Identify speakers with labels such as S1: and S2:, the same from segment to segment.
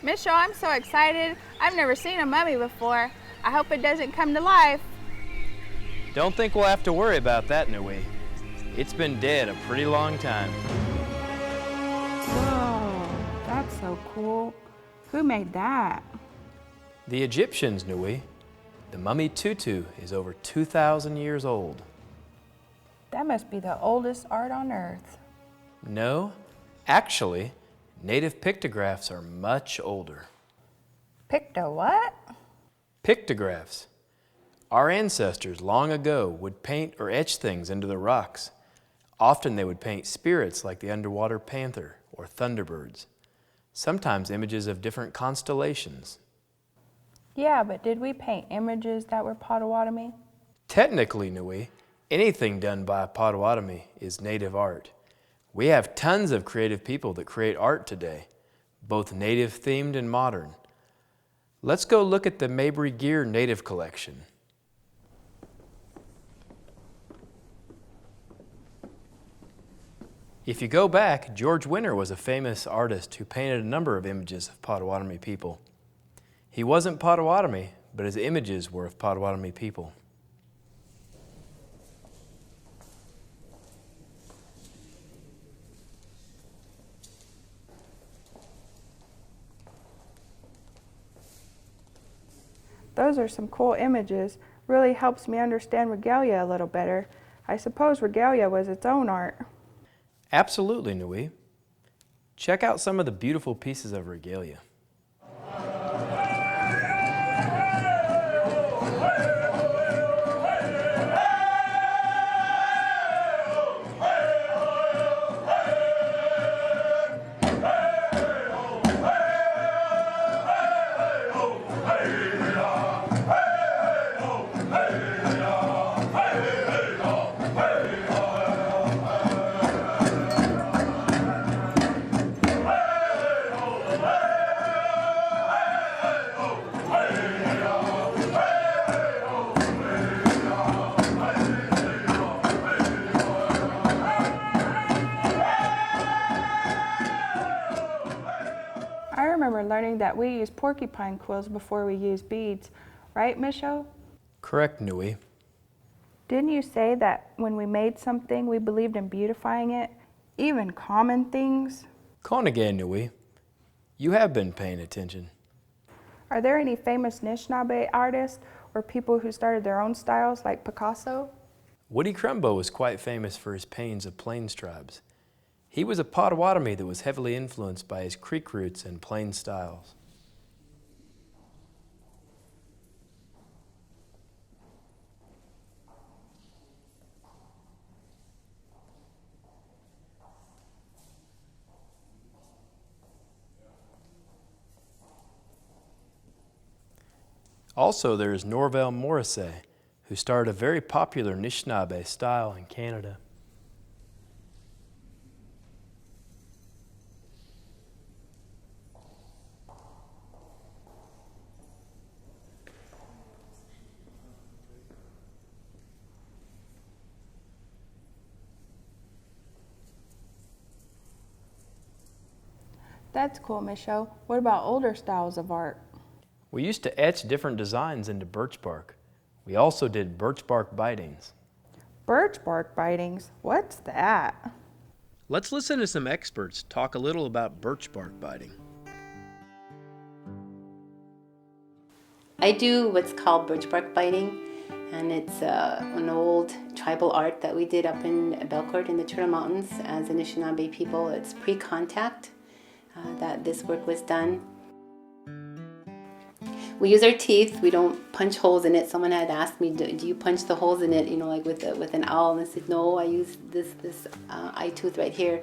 S1: Miss Shaw, I'm so excited. I've never seen a mummy before. I hope it doesn't come to life.
S2: Don't think we'll have to worry about that, Nui. It's been dead a pretty long time.
S1: Whoa, that's so cool. Who made that?
S2: The Egyptians, Nui. The mummy Tutu is over 2,000 years old.
S1: That must be the oldest art on earth.
S2: No, actually, native pictographs are much older.
S1: Picto what?
S2: Pictographs. Our ancestors long ago would paint or etch things into the rocks. Often they would paint spirits like the underwater panther or thunderbirds. Sometimes images of different constellations.
S1: Yeah, but did we paint images that were Potawatomi?
S2: Technically, Nui, anything done by a Potawatomi is native art. We have tons of creative people that create art today, both native themed and modern. Let's go look at the Mabry Gear Native Collection. If you go back, George Winter was a famous artist who painted a number of images of Potawatomi people. He wasn't Potawatomi, but his images were of Potawatomi people.
S1: Those are some cool images. Really helps me understand regalia a little better. I suppose regalia was its own art.
S2: Absolutely, Nui. Check out some of the beautiful pieces of regalia.
S1: I remember learning that we use porcupine quills before we use beads, right, Misho?
S2: Correct, Nui.
S1: Didn't you say that when we made something, we believed in beautifying it, even common things?
S2: Konage, Nui. You have been paying attention.
S1: Are there any famous Anishinaabe artists or people who started their own styles like Picasso?
S2: Woody Crumbo was quite famous for his paintings of Plains tribes. He was a Potawatomi that was heavily influenced by his Creek roots and Plains styles. Also, there is Norvell Morrissey, who started a very popular Anishinaabe style in Canada.
S1: That's cool, Misho. What about older styles of art?
S2: We used to etch different designs into birch bark. We also did birch bark bitings.
S1: Birch bark bitings? What's that?
S2: Let's listen to some experts talk a little about birch bark biting.
S3: I do what's called birch bark biting, and it's an old tribal art that we did up in Belcourt in the Turtle Mountains as Anishinaabe people. It's pre-contact that this work was done. We use our teeth. We don't punch holes in it. Someone had asked me, do you punch the holes in it, you know, like with an owl? And I said, no, I use this eye tooth right here.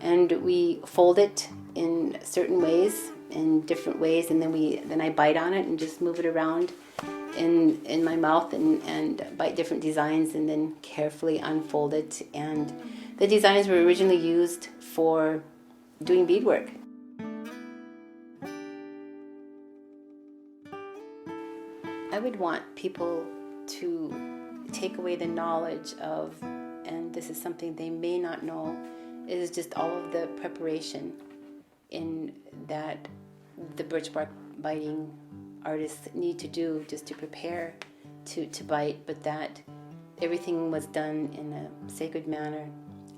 S3: And we fold it in certain ways, in different ways, and then I bite on it and just move it around in my mouth and bite different designs and then carefully unfold it. And the designs were originally used for doing beadwork. I would want people to take away the knowledge of, and this is something they may not know, is just all of the preparation in that the birch bark biting artists need to do just to prepare to bite, but that everything was done in a sacred manner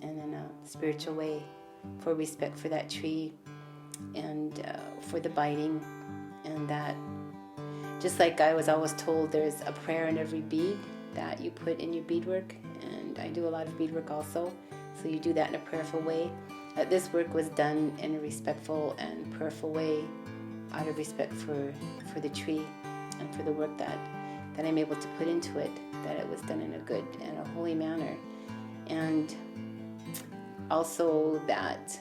S3: and in a spiritual way for respect for that tree and for the biting, and that just like I was always told, there's a prayer in every bead that you put in your beadwork, and I do a lot of beadwork also, so you do that in a prayerful way. This work was done in a respectful and prayerful way out of respect for the tree and for the work that I'm able to put into it, that it was done in a good and a holy manner. And also that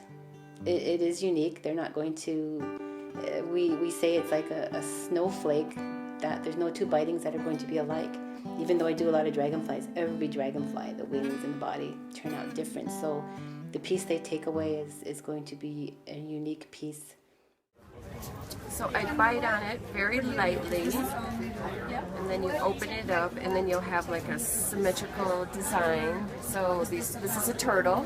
S3: it is unique. They're not going to, we say it's like a snowflake, that there's no two bitings that are going to be alike. Even though I do a lot of dragonflies, every dragonfly, the wings and the body turn out different. So the piece they take away is going to be a unique piece.
S4: So I bite on it very lightly, and then you open it up, and then you'll have like a symmetrical design. So this is a turtle,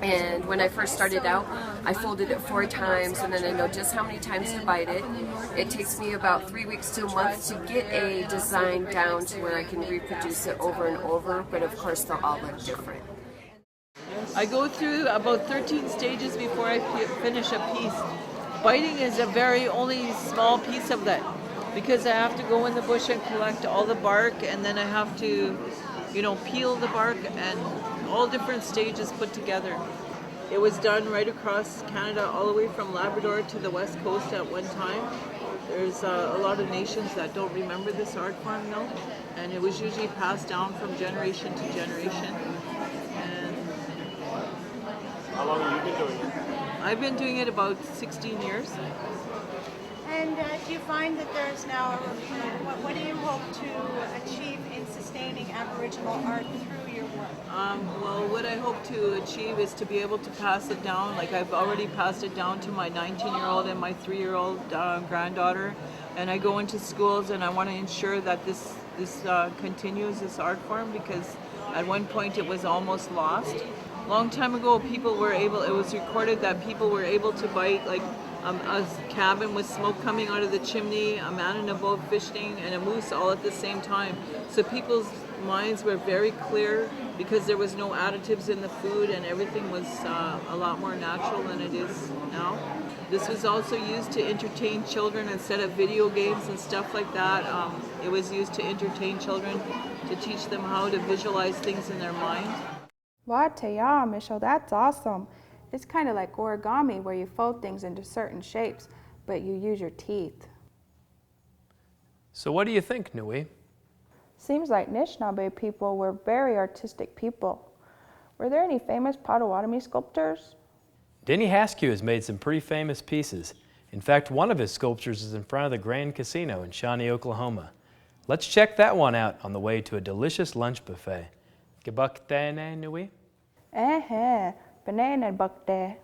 S4: and when I first started out, I folded it 4 times, and then I know just how many times to bite it. It takes me about 3 weeks to a month to get a design down to where I can reproduce it over and over, but of course they'll all look different.
S5: I go through about 13 stages before I finish a piece. Biting is a very only small piece of that, because I have to go in the bush and collect all the bark, and then I have to, peel the bark, and all different stages put together. It was done right across Canada, all the way from Labrador to the West Coast at one time. There's a lot of nations that don't remember this art form though, and it was usually passed down from generation to generation. And
S6: how long have you been doing it?
S5: I've been doing it about 16 years.
S7: And do you find that there's now, what do you hope to achieve in sustaining Aboriginal art through your work?
S5: Well, what I hope to achieve is to be able to pass it down. Like I've already passed it down to my 19-year-old and my 3-year-old granddaughter. And I go into schools and I want to ensure that this continues, this art form, because at one point it was almost lost. Long time ago, it was recorded that people were able to bite like a cabin with smoke coming out of the chimney, a man in a boat fishing, and a moose all at the same time. So people's minds were very clear because there was no additives in the food, and everything was a lot more natural than it is now. This was also used to entertain children instead of video games and stuff like that. It was used to entertain children, to teach them how to visualize things in their mind.
S1: Wataya, Michelle, that's awesome. It's kind of like origami where you fold things into certain shapes, but you use your teeth.
S2: So what do you think, Nui?
S1: Seems like Anishinaabe people were very artistic people. Were there any famous Potawatomi sculptors?
S2: Denny Haskew has made some pretty famous pieces. In fact, one of his sculptures is in front of the Grand Casino in Shawnee, Oklahoma. Let's check that one out on the way to a delicious lunch buffet. Gebak tene, Nui?
S1: Banana bakte.